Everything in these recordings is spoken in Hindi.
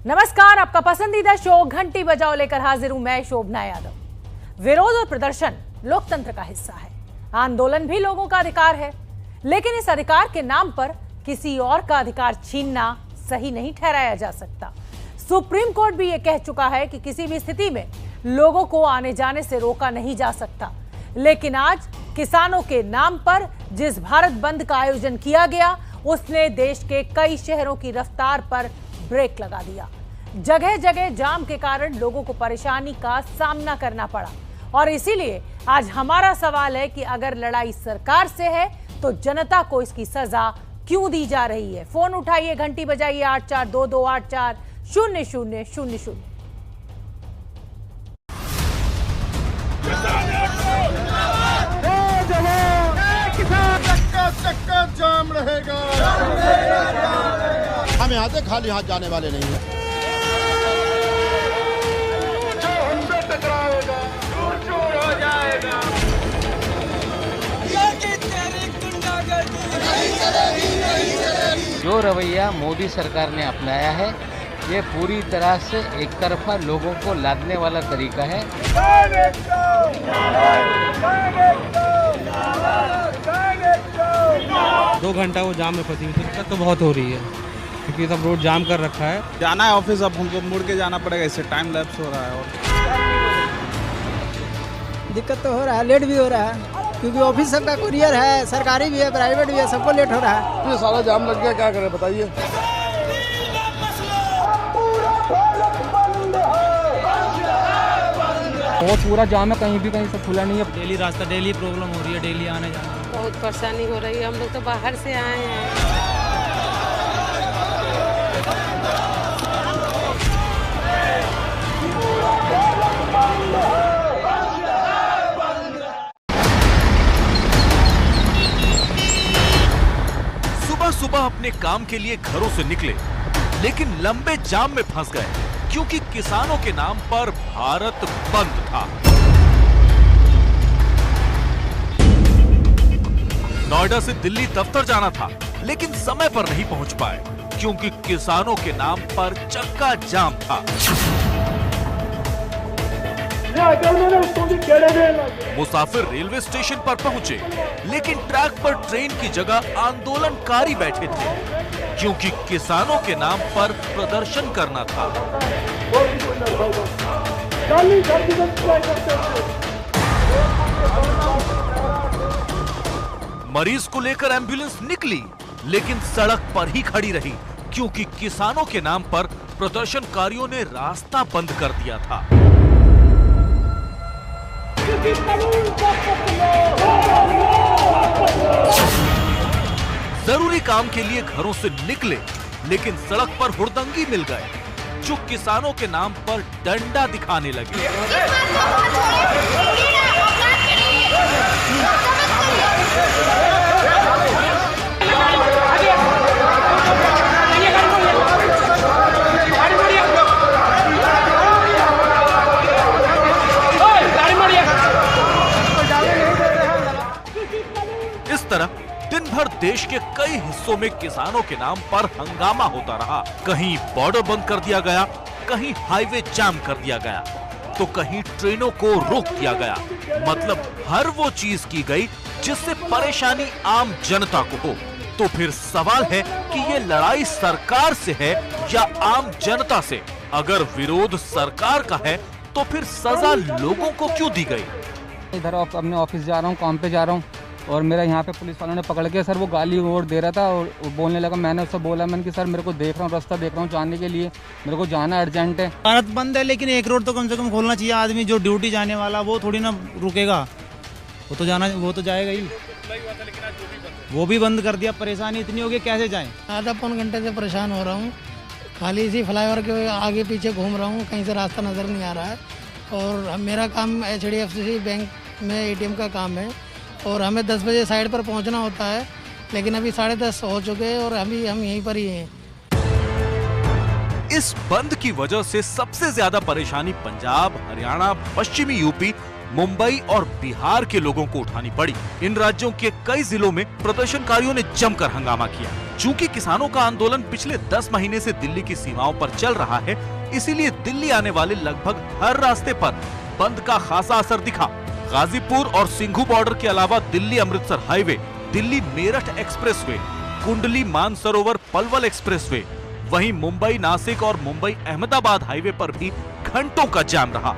नमस्कार, आपका पसंदीदा शो घंटी बजाओ लेकर हाजिर हूं मैं शोभना यादव। विरोध और प्रदर्शन लोकतंत्र का हिस्सा है। आंदोलन भी लोगों का अधिकार है, लेकिन इस अधिकार के नाम पर किसी और का अधिकार छीनना सही नहीं ठहराया जा सकता। सुप्रीम कोर्ट भी यह कह चुका है कि किसी भी स्थिति में लोगों को आने जाने से रोका नहीं जा सकता। लेकिन आज किसानों के नाम पर जिस भारत बंद का आयोजन किया गया, उसने देश के कई शहरों की रफ्तार पर ब्रेक लगा दिया। जगह जगह जाम के कारण लोगों को परेशानी का सामना करना पड़ा। और इसीलिए आज हमारा सवाल है कि अगर लड़ाई सरकार से है तो जनता को इसकी सजा क्यों दी जा रही है। फोन उठाइए, घंटी बजाइए 8422840000। चक्का जाम रहेगा। हम यहाँ से खाली हाथ जाने वाले नहीं हैं। जो हमसे टकराएगा चूर हो जाएगा। जो रवैया मोदी सरकार ने अपनाया है, ये पूरी तरह से एक तरफा लोगों को लादने वाला तरीका है। 2 घंटा वो जाम में फंसी हुई, दिक्कत तो बहुत हो रही है क्योंकि सब रोड जाम कर रखा है। जाना है ऑफिस, अब हमको मुड़ के जाना पड़ेगा, इससे टाइम लैप्स हो रहा है और दिक्कत तो हो रहा है, लेट भी हो रहा है क्योंकि ऑफिस सबका कुरियर है, सरकारी भी है, प्राइवेट भी है, सबको लेट हो रहा है। ये सारा जाम लग गया, क्या करें बताइए। बहुत पूरा जाम है, कहीं से खुला नहीं है। डेली रास्ता, डेली प्रॉब्लम हो रही है, डेली आने जाने में बहुत परेशानी हो रही है। हम लोग तो बाहर से आए हैं। सुबह सुबह अपने काम के लिए घरों से निकले, लेकिन लंबे जाम में फंस गए क्योंकि किसानों के नाम पर भारत बंद था। नोएडा से दिल्ली दफ्तर जाना था, लेकिन समय पर नहीं पहुंच पाए क्योंकि किसानों के नाम पर चक्का जाम था। मुसाफिर रेलवे स्टेशन पर पहुंचे, लेकिन ट्रैक पर ट्रेन की जगह आंदोलनकारी बैठे थे क्योंकि किसानों के नाम पर प्रदर्शन करना था। मरीज को लेकर एम्बुलेंस निकली, लेकिन सड़क पर ही खड़ी रही क्योंकि किसानों के नाम पर प्रदर्शनकारियों ने रास्ता बंद कर दिया था। जरूरी काम के लिए घरों से निकले, लेकिन सड़क पर हुड़दंगी मिल गए जो किसानों के नाम पर डंडा दिखाने लगे। इस तरह दिन भर देश के कई हिस्सों में किसानों के नाम पर हंगामा होता रहा। कहीं बॉर्डर बंद कर दिया गया, कहीं हाईवे जाम कर दिया गया, तो कहीं ट्रेनों को रोक दिया गया। मतलब हर वो चीज की गई जिससे परेशानी आम जनता को हो। तो फिर सवाल है कि ये लड़ाई सरकार से है या आम जनता से? अगर विरोध सरकार का है तो फिर सजा लोगों को क्यों दी गई? इधर अपने ऑफिस जा रहा हूँ, काम पे जा रहा हूँ और मेरा यहाँ पे पुलिस वालों ने पकड़ के सर वो गाली और दे रहा था और बोलने लगा। मैंने उससे बोला, मैंने कि सर मेरे को देख रहा हूँ, रास्ता देख रहा हूँ जाने के लिए, मेरे को जाना अर्जेंट है। भारत बंद है, लेकिन एक रोड तो कम से कम खोलना चाहिए। आदमी जो ड्यूटी जाने वाला वो थोड़ी ना रुकेगा, वो तो जाएगा ही। वो भी बंद कर दिया। परेशानी इतनी होगी, कैसे जाएं? आधा पौन घंटे से परेशान हो रहा हूँ। खाली इसी फ्लाईओवर के आगे पीछे घूम रहा हूँ, कहीं से रास्ता नजर नहीं आ रहा है। और मेरा काम HDFC बैंक में ATM का काम है और हमें 10 बजे साइड पर पहुंचना होता है, लेकिन अभी 10:30 हो चुके हैं और अभी हम यहीं पर ही हैं। इस बंद की वजह से सबसे ज्यादा परेशानी पंजाब, हरियाणा, पश्चिमी यूपी, मुंबई और बिहार के लोगों को उठानी पड़ी। इन राज्यों के कई जिलों में प्रदर्शनकारियों ने जमकर हंगामा किया। चूंकि किसानों का आंदोलन पिछले 10 महीने से दिल्ली की सीमाओं पर चल रहा है, इसीलिए दिल्ली आने वाले लगभग हर रास्ते पर बंद का खासा असर दिखा। गाजीपुर और सिंघू बॉर्डर के अलावा दिल्ली अमृतसर हाईवे, दिल्ली मेरठ एक्सप्रेसवे, कुंडली मानसरोवर पलवल एक्सप्रेसवे, वहीं मुंबई नासिक और मुंबई अहमदाबाद हाईवे पर भी घंटों का जाम रहा।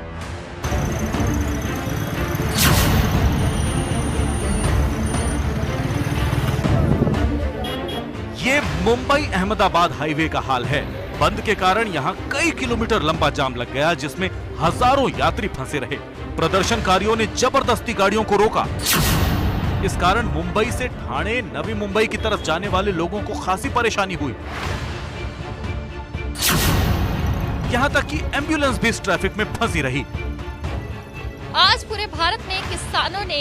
ये मुंबई अहमदाबाद हाईवे का हाल है। बंद के कारण यहाँ कई किलोमीटर लंबा जाम लग गया, जिसमें हजारों यात्री फंसे रहे। प्रदर्शनकारियों ने जबरदस्ती गाड़ियों को रोका। इस कारण मुंबई से ठाणे, नवी मुंबई की तरफ जाने वाले लोगों को खासी परेशानी हुई। यहाँ तक कि एम्बुलेंस भी इस ट्रैफिक में फंसी रही। आज पूरे भारत में किसानों ने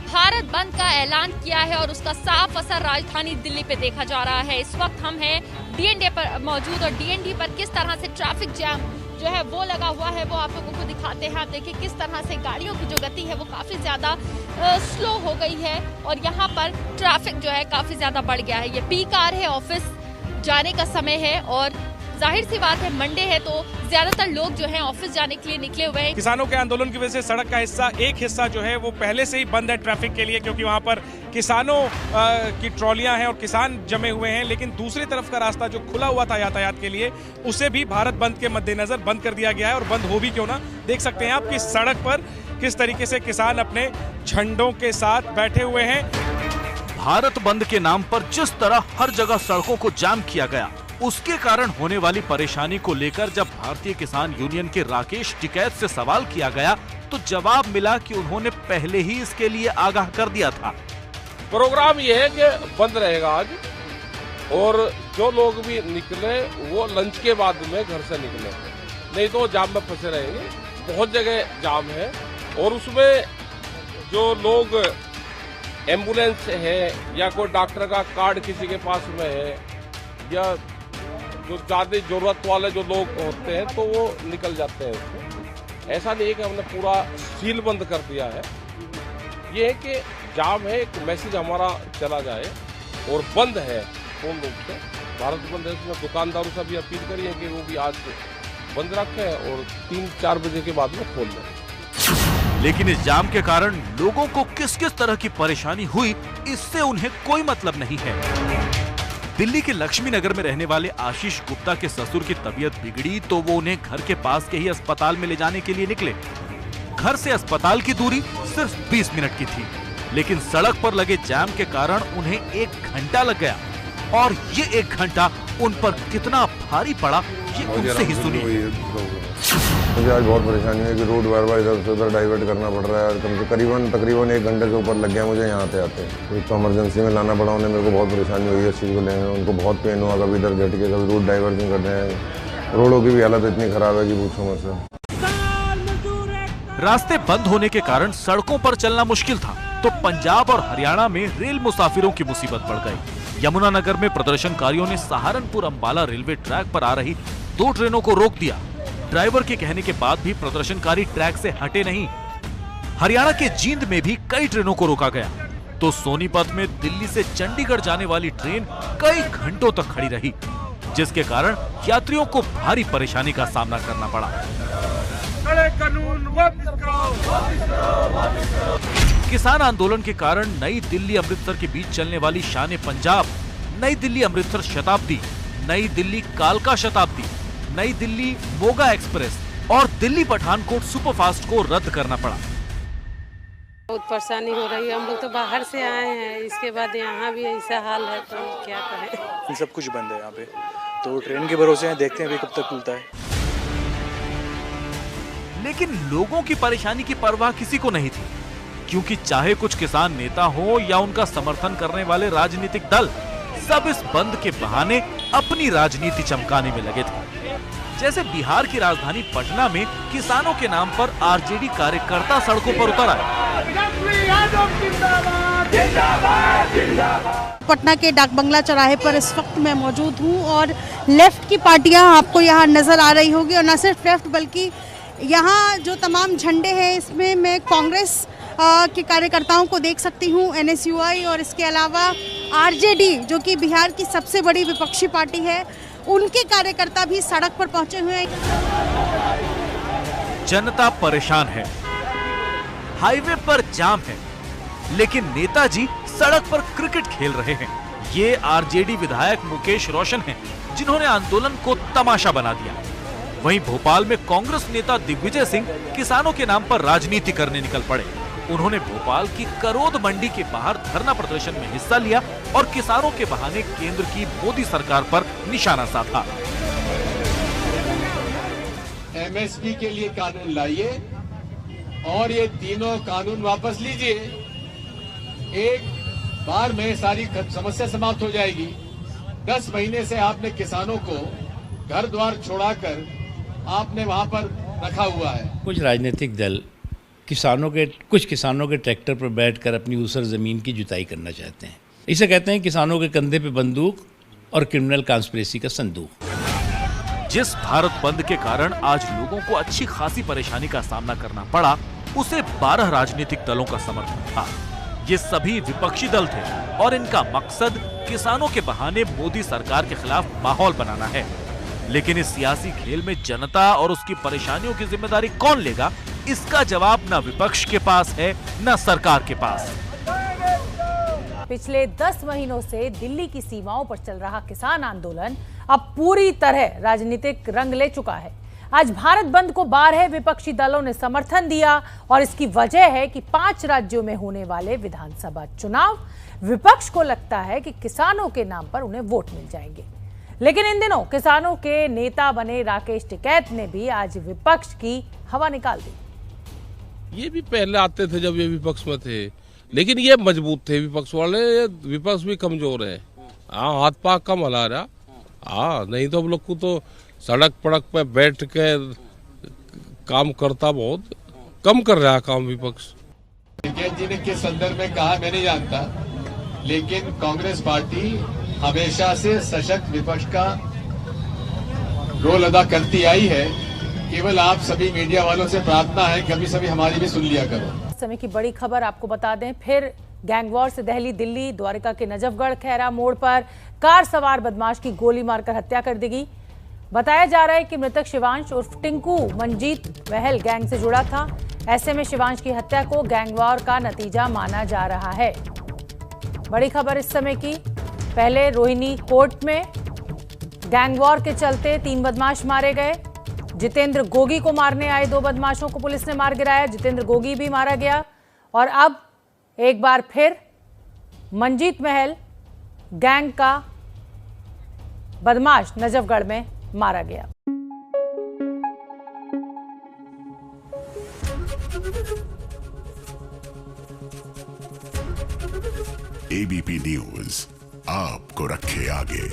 भारत बंद का ऐलान किया है और उसका साफ असर राजधानी दिल्ली पे देखा जा रहा है। इस वक्त हम हैं डीएनडी पर मौजूद और डीएनडी पर किस तरह से ट्रैफिक जैम जो है वो लगा हुआ है वो आप लोगों को दिखाते हैं। आप देखिए किस तरह से गाड़ियों की जो गति है वो काफी ज्यादा स्लो हो गई है और यहाँ पर ट्रैफिक जो है काफी ज्यादा बढ़ गया है। ये पीक आवर है, ऑफिस जाने का समय है और जाहिर सी बात है मंडे है तो ज्यादातर लोग जो हैं ऑफिस जाने के लिए निकले हुए हैं। किसानों के आंदोलन की वजह से सड़क का एक हिस्सा जो है वो पहले से ही बंद है ट्रैफिक के लिए, क्योंकि वहां पर किसानों की ट्रॉलियां हैं और किसान जमे हुए हैं। लेकिन दूसरी तरफ का रास्ता जो खुला हुआ था यातायात के लिए, उसे भी भारत बंद के मद्देनजर बंद कर दिया गया है। और बंद हो भी क्यों ना, देख सकते हैं आप कि सड़क पर किस तरीके से किसान अपने झंडों के साथ बैठे हुए हैं। भारत बंद के नाम पर जिस तरह हर जगह सड़कों को जाम किया गया, उसके कारण होने वाली परेशानी को लेकर जब भारतीय किसान यूनियन के राकेश टिकैत से सवाल किया गया तो जवाब मिला कि उन्होंने पहले ही इसके लिए आगाह कर दिया था। प्रोग्राम ये है कि बंद रहेगा आज, और जो लोग भी निकले वो लंच के बाद में घर से निकले, नहीं तो जाम में फंसे रहेंगे। बहुत जगह जाम है और उसमें जो लोग एम्बुलेंस है या कोई डॉक्टर का कार्ड किसी के पास में है या जो ज़्यादा ज़रूरत वाले जो लोग होते हैं तो वो निकल जाते हैं उसको। ऐसा नहीं है कि हमने पूरा सील बंद कर दिया है। ये है कि जाम है, एक मैसेज हमारा चला जाए और बंद है पूर्ण रूप से। भारत बंद है, उसमें दुकानदारों से भी अपील करी है कि वो भी आज बंद रखें और 3-4 बजे के बाद में खोल दें। लेकिन इस जाम के कारण लोगों को किस किस तरह की परेशानी हुई, इससे उन्हें कोई मतलब नहीं है। दिल्ली के लक्ष्मी नगर में रहने वाले आशीष गुप्ता के ससुर की तबीयत बिगड़ी तो वो उन्हें घर के पास के ही अस्पताल में ले जाने के लिए निकले। घर से अस्पताल की दूरी सिर्फ 20 मिनट की थी, लेकिन सड़क पर लगे जाम के कारण उन्हें 1 घंटा लग गया। और ये 1 घंटा उन पर कितना भारी पड़ा, ये उनसे ही सुनिए। मुझे आज बहुत परेशानी है कि रोड बार बार इधर से उधर डाइवर्ट करना पड़ रहा है। तकरीबन 1 घंटे से ऊपर लग गया मुझे यहाँ पे आते। एक तो इमरजेंसी में लाना पड़ा उन्हें, मेरे को बहुत परेशानी हुई है इस चीज़ को लेने में। उनको बहुत पेन हुआ, कभी इधर झटके, कभी रूट डाइवर्जन कर रहे हैं। रोडों की भी हालत इतनी खराब है कि पूछो मत से। रास्ते बंद होने के कारण सड़कों पर चलना मुश्किल था तो पंजाब और हरियाणा में रेल मुसाफिरों की मुसीबत बढ़ गई। यमुनानगर में प्रदर्शनकारियों ने सहारनपुर अंबाला रेलवे ट्रैक पर आ रही 2 ट्रेनों को रोक दिया। ड्राइवर के कहने के बाद भी प्रदर्शनकारी ट्रैक से हटे नहीं। हरियाणा के जींद में भी कई ट्रेनों को रोका गया तो सोनीपत में दिल्ली से चंडीगढ़ जाने वाली ट्रेन कई घंटों तक खड़ी रही, जिसके कारण यात्रियों को भारी परेशानी का सामना करना पड़ा। किसान आंदोलन के कारण नई दिल्ली अमृतसर के बीच चलने वाली शान पंजाब, नई दिल्ली अमृतसर शताब्दी, नई दिल्ली कालका शताब्दी, नई दिल्ली मोगा एक्सप्रेस और दिल्ली पठानकोट सुपरफास्ट को रद्द करना पड़ा। बहुत परेशानी हो रही है, हम लोग तो बाहर से आए हैं, इसके बाद यहाँ भी ऐसा हाल है तो क्या कहें। सब कुछ बंद है यहाँ पे, तो ट्रेन के भरोसे हैं, देखते हैं अभी कब तक खुलता है। लेकिन लोगों की परेशानी की परवाह किसी को नहीं थी, क्योंकि चाहे कुछ किसान नेता हो या उनका समर्थन करने वाले राजनीतिक दल, सब इस बंद के बहाने अपनी राजनीति चमकाने में लगे थे। जैसे बिहार की राजधानी पटना में किसानों के नाम पर आरजेडी कार्यकर्ता सड़कों पर उतर आए। पटना के डाक बंगला चौराहे पर इस वक्त मैं मौजूद हूं और लेफ्ट की पार्टियां आपको यहां नजर आ रही होगी, और न सिर्फ लेफ्ट बल्कि यहाँ जो तमाम झंडे हैं इसमें मैं कांग्रेस के कार्यकर्ताओं को देख सकती हूँ, NSUI और इसके अलावा RJD जो कि बिहार की सबसे बड़ी विपक्षी पार्टी है, उनके कार्यकर्ता भी सड़क पर पहुंचे हुए हैं। जनता परेशान है, हाईवे पर जाम है, लेकिन नेताजी सड़क पर क्रिकेट खेल रहे हैं। ये RJD विधायक मुकेश रोशन हैं, जिन्होंने आंदोलन को तमाशा बना दिया। वहीं भोपाल में कांग्रेस नेता दिग्विजय सिंह किसानों के नाम पर राजनीति करने निकल पड़े। उन्होंने भोपाल की करौद मंडी के बाहर धरना प्रदर्शन में हिस्सा लिया और किसानों के बहाने केंद्र की मोदी सरकार पर निशाना साधा। MSP के लिए कानून लाइए और ये तीनों कानून वापस लीजिए, एक बार में सारी समस्या समाप्त हो जाएगी। 10 महीने से आपने किसानों को घर द्वार छोड़ाकर आपने वहां पर रखा हुआ है। कुछ राजनीतिक दल कुछ किसानों के ट्रैक्टर पर बैठकर अपनी ऊसर जमीन की जुताई करना चाहते हैं। इसे कहते हैं किसानों के कंधे पे बंदूक और क्रिमिनल कॉन्स्पिरेसी का संदूक। जिस भारत बंद के कारण आज लोगों को अच्छी खासी परेशानी का सामना करना पड़ा, उसे 12 राजनीतिक दलों का समर्थन था। ये सभी विपक्षी दल थे और इनका मकसद किसानों के बहाने मोदी सरकार के खिलाफ माहौल बनाना है। लेकिन इस सियासी खेल में जनता और उसकी परेशानियों की जिम्मेदारी कौन लेगा, इसका जवाब न विपक्ष के पास है न सरकार के पास। पिछले 10 महीनों से दिल्ली की सीमाओं पर चल रहा किसान आंदोलन अब पूरी तरह राजनीतिक रंग ले चुका है। आज भारत बंद को 12 विपक्षी दलों ने समर्थन दिया और इसकी वजह है कि 5 राज्यों में होने वाले विधानसभा चुनाव विपक्ष को लगता है कि किसानों के नाम पर उन्हें वोट मिल जाएंगे। लेकिन इन दिनों किसानों के नेता बने राकेश टिकैत ने भी आज विपक्ष की हवा निकाल दी। ये भी पहले आते थे जब ये विपक्ष में थे, लेकिन ये मजबूत थे विपक्ष वाले, विपक्ष भी कमजोर है। हाँ, हाथ पाक कम हला रहा। हाँ, नहीं तो हम लोग को तो सड़क पड़क पे बैठ के काम करता बहुत कम कर रहा काम विपक्ष। टिकैत जी ने किस संदर्भ में कहा मैं नहीं जानता, लेकिन कांग्रेस पार्टी हमेशा से सशक्त विपक्ष का रोल अदा करती आई है। केवल आप सभी मीडिया वालों से प्रार्थना है कभी सभी हमारी भी सुन लिया करो। समय की बड़ी खबर आपको बता दें, फिर गैंगवॉर से दहली दिल्ली द्वारिका के नजफगढ़ खैरा मोड़ पर कार सवार बदमाश की गोली मारकर हत्या कर दी गई। बताया जा रहा है कि मृतक शिवांश उर्फ टिंकू मंजीत महल गैंग से जुड़ा था। ऐसे में शिवांश की हत्या को गैंगवॉर का नतीजा माना जा रहा है। बड़ी खबर इस समय की, पहले रोहिणी कोर्ट में गैंगवॉर के चलते 3 बदमाश मारे गए। जितेंद्र गोगी को मारने आए 2 बदमाशों को पुलिस ने मार गिराया। जितेंद्र गोगी भी मारा गया और अब एक बार फिर मंजीत महल गैंग का बदमाश नजफगढ़ में मारा गया। ABP न्यूज आपको रखे आगे।